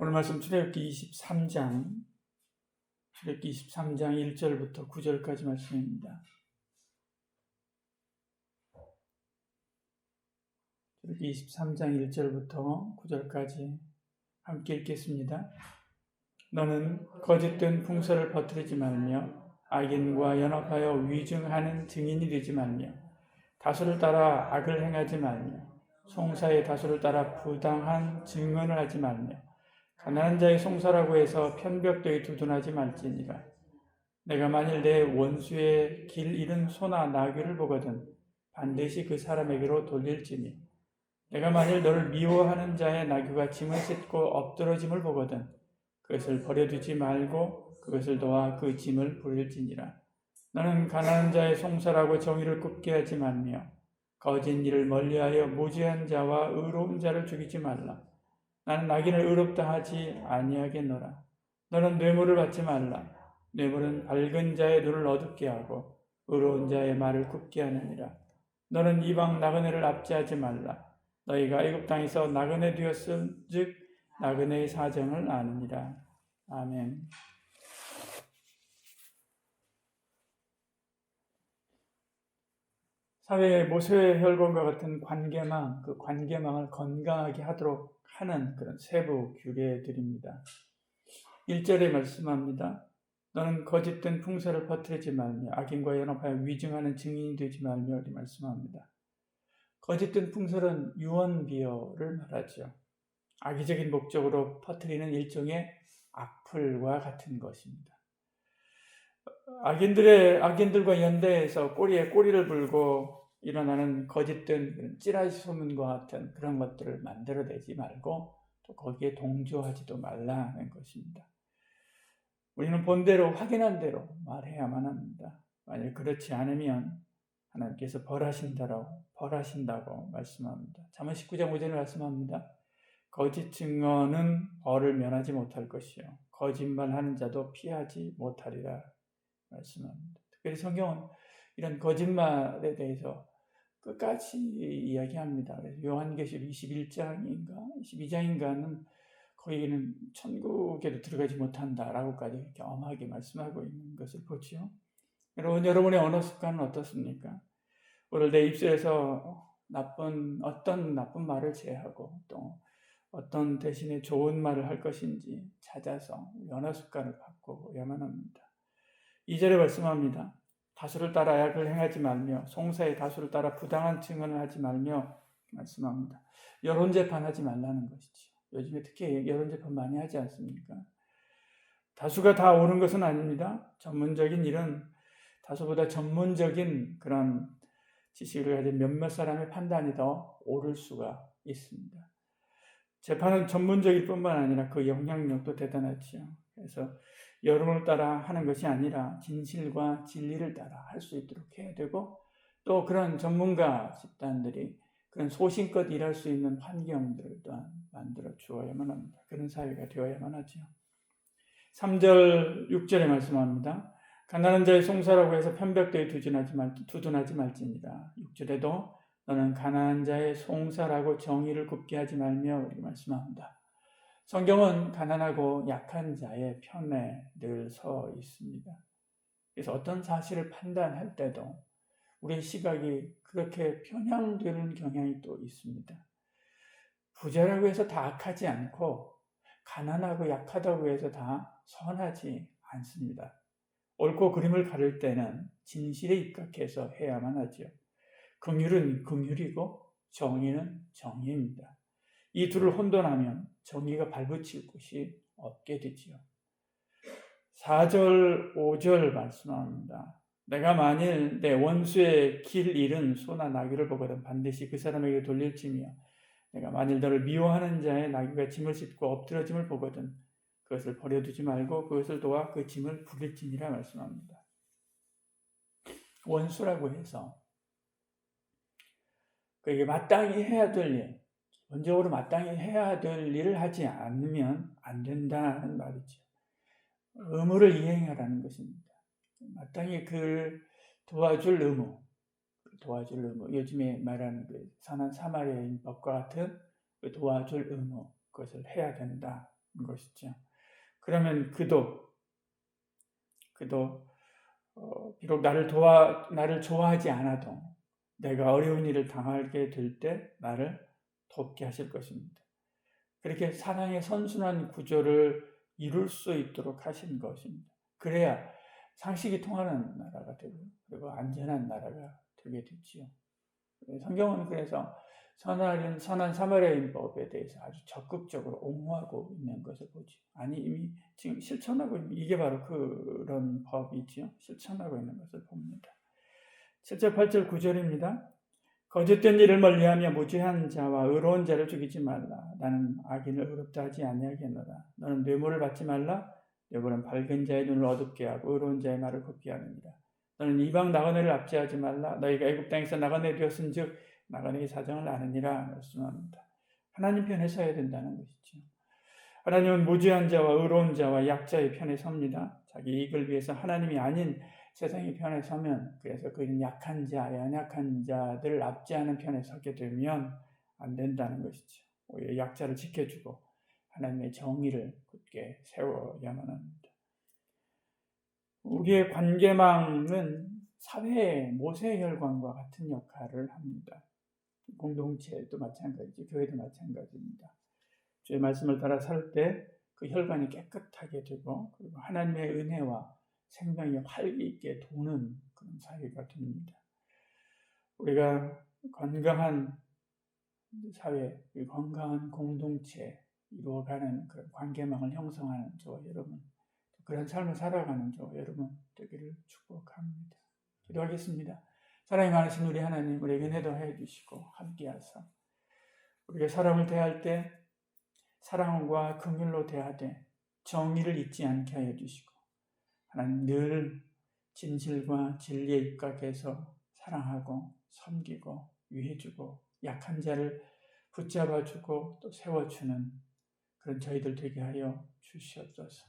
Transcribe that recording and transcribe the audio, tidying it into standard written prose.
오늘 말씀 출애굽기 23장 1절부터 9절까지 말씀입니다. 출애굽기 23장 1절부터 9절까지 함께 읽겠습니다. 너는 거짓된 풍설을 퍼뜨리지 말며 악인과 연합하여 위증하는 증인이 되지 말며 다수를 따라 악을 행하지 말며 송사의 다수를 따라 부당한 증언을 하지 말며 가난한 자의 송사라고 해서 편벽되이 두둔하지 말지니라. 내가 만일 내 원수의 길 잃은 소나 나귀를 보거든 반드시 그 사람에게로 돌릴지니 내가 만일 너를 미워하는 자의 나귀가 짐을 싣고 엎드러짐을 보거든 그것을 버려두지 말고 그것을 도와 그 짐을 부릴지니라. 너는 가난한 자의 송사라고 정의를 굽게 하지 말며 거짓 일을 멀리하여 무죄한 자와 의로운 자를 죽이지 말라. 나는 악인을 의롭다 하지 아니하겠노라. 너는 뇌물을 받지 말라. 뇌물은 밝은 자의 눈을 어둡게 하고 의로운 자의 말을 굽게 하느니라. 너는 이방 나그네를 압제하지 말라. 너희가 애굽 땅에서 나그네 되었은즉 나그네의 사정을 아느니라. 아멘. 사회의 모세의 혈관과 같은 관계망, 그 관계망을 건강하게 하도록 하는 그런 세부 규례들입니다. 1절에 말씀합니다. 너는 거짓된 풍설을 퍼뜨리지 말며 악인과 연합하여 위증하는 증인이 되지 말며 이렇게 말씀합니다. 거짓된 풍설은 유언비어를 말하죠. 악의적인 목적으로 퍼뜨리는 일종의 악플과 같은 것입니다. 악인들과 연대해서 꼬리에 꼬리를 물고 일어나는 거짓된 찌라시 소문과 같은 그런 것들을 만들어내지 말고 또 거기에 동조하지도 말라는 것입니다. 우리는 본대로 확인한 대로 말해야만 합니다. 만약 그렇지 않으면 하나님께서 벌하신다고 말씀합니다. 잠언 19장 5절에 말씀합니다. 거짓 증언은 벌을 면하지 못할 것이요 거짓말하는 자도 피하지 못하리라 말씀합니다. 특별히 성경은 이런 거짓말에 대해서 끝까지 이야기합니다. 그래서 요한계시록 22장인가는 거기는 천국에도 들어가지 못한다라고까지 이렇게 엄하게 말씀하고 있는 것을 보죠. 여러분의 언어 습관은 어떻습니까? 오늘 내 입술에서 어떤 나쁜 말을 제하고 또 어떤 대신에 좋은 말을 할 것인지 찾아서 언어 습관을 바꿔야만 합니다. 2절에 말씀합니다. 다수를 따라 악을 행하지 말며 송사의 다수를 따라 부당한 증언을 하지 말며 말씀합니다. 여론재판하지 말라는 것이죠. 요즘에 특히 여론재판 많이 하지 않습니까? 다수가 다 옳은 것은 아닙니다. 전문적인 일은 다수보다 전문적인 그런 지식을 가진 몇몇 사람의 판단이 더 옳을 수가 있습니다. 재판은 전문적일 뿐만 아니라 그 영향력도 대단하죠. 그래서 여론을 따라 하는 것이 아니라 진실과 진리를 따라 할 수 있도록 해야 되고 또 그런 전문가 집단들이 그런 소신껏 일할 수 있는 환경들을 또한 만들어 주어야만 합니다. 그런 사회가 되어야만 하죠. 3절, 6절에 말씀합니다. 가난한 자의 송사라고 해서 편벽되이 두둔하지 말지니라. 6절에도 너는 가난한 자의 송사라고 정의를 굽게 하지 말며 이렇게 말씀합니다. 성경은 가난하고 약한 자의 편에 늘 서 있습니다. 그래서 어떤 사실을 판단할 때도 우리의 시각이 그렇게 편향되는 경향이 또 있습니다. 부자라고 해서 다 악하지 않고 가난하고 약하다고 해서 다 선하지 않습니다. 옳고 그름을 가릴 때는 진실에 입각해서 해야만 하죠. 긍휼은 긍휼이고 정의는 정의입니다. 이 둘을 혼돈하면 정의가 발붙일 곳이 없게 되지요. 4절, 5절 말씀합니다. 내가 만일 내 원수의 길 잃은 소나 나귀를 보거든 반드시 그 사람에게 돌릴지며 내가 만일 너를 미워하는 자의 나귀가 짐을 싣고 엎드러짐을 보거든 그것을 버려두지 말고 그것을 도와 그 짐을 부릴지니라 말씀합니다. 원수라고 해서 그에게 마땅히 해야 될 일, 기본적으로 마땅히 해야 될 일을 하지 않으면 안 된다는 말이죠. 의무를 이행하라는 것입니다. 마땅히 그를 도와줄 의무, 요즘에 말하는 그 선한 사마리아인 법과 같은 그 도와줄 의무, 그것을 해야 된다. 것이죠. 그러면 그도 비록 나를 좋아하지 않아도 내가 어려운 일을 당하게 될 때 나를 돕게 하실 것입니다. 그렇게 사랑의 선순환 구조를 이룰 수 있도록 하신 것입니다. 그래야 상식이 통하는 나라가 되고 그리고 안전한 나라가 되게 되지요. 성경은 그래서 선한 사마리아인법에 대해서 아주 적극적으로 옹호하고 있는 것을 보죠. 아니 이미 지금 실천하고 있는 이게 바로 그런 법이지요. 실천하고 있는 것을 봅니다. 7절, 8절, 9절입니다. 거짓된 일을 멀리하며 무죄한 자와 의로운 자를 죽이지 말라. 나는 악인을 의롭다 하지 아니하겠노라. 너는 뇌물을 받지 말라. 뇌물은 밝은 자의 눈을 어둡게 하고 의로운 자의 말을 굽게 하느니라. 너는 이방 나그네를 압제하지 말라. 너희가 애굽 땅에서 나그네 되었은즉 나그네의 사정을 아느니라 말씀합니다. 하나님 편에 서야 된다는 것이죠. 하나님은 무죄한 자와 의로운 자와 약자의 편에 섭니다. 자기 이익을 위해서 하나님이 아닌 세상의 편에 서면, 그래서 그는 약한 자, 연약한 자들을 압제하는 편에 서게 되면 안 된다는 것이죠. 오히려 약자를 지켜주고 하나님의 정의를 굳게 세워야만 합니다. 우리의 관계망은 사회의 모세혈관과 같은 역할을 합니다. 공동체도 마찬가지죠. 교회도 마찬가지입니다. 주의 말씀을 따라 살 때 그 혈관이 깨끗하게 되고 그리고 하나님의 은혜와 생명이 활기 있게 도는 그런 사회가 됩니다. 우리가 건강한 사회, 건강한 공동체 이루어가는 그런 관계망을 형성하는 저와 여러분, 그런 삶을 살아가는 저와 여러분 되기를 축복합니다. 기도하겠습니다. 사랑이 많으신 우리 하나님, 우리에게 은혜도 주시고 함께하사 우리가 사람을 대할 때 사랑과 긍휼로 대하되 정의를 잊지 않게 하여 주시고 하나님 늘 진실과 진리에 입각해서 사랑하고 섬기고 위해주고 약한 자를 붙잡아주고 또 세워주는 그런 저희들 되게 하여 주시옵소서.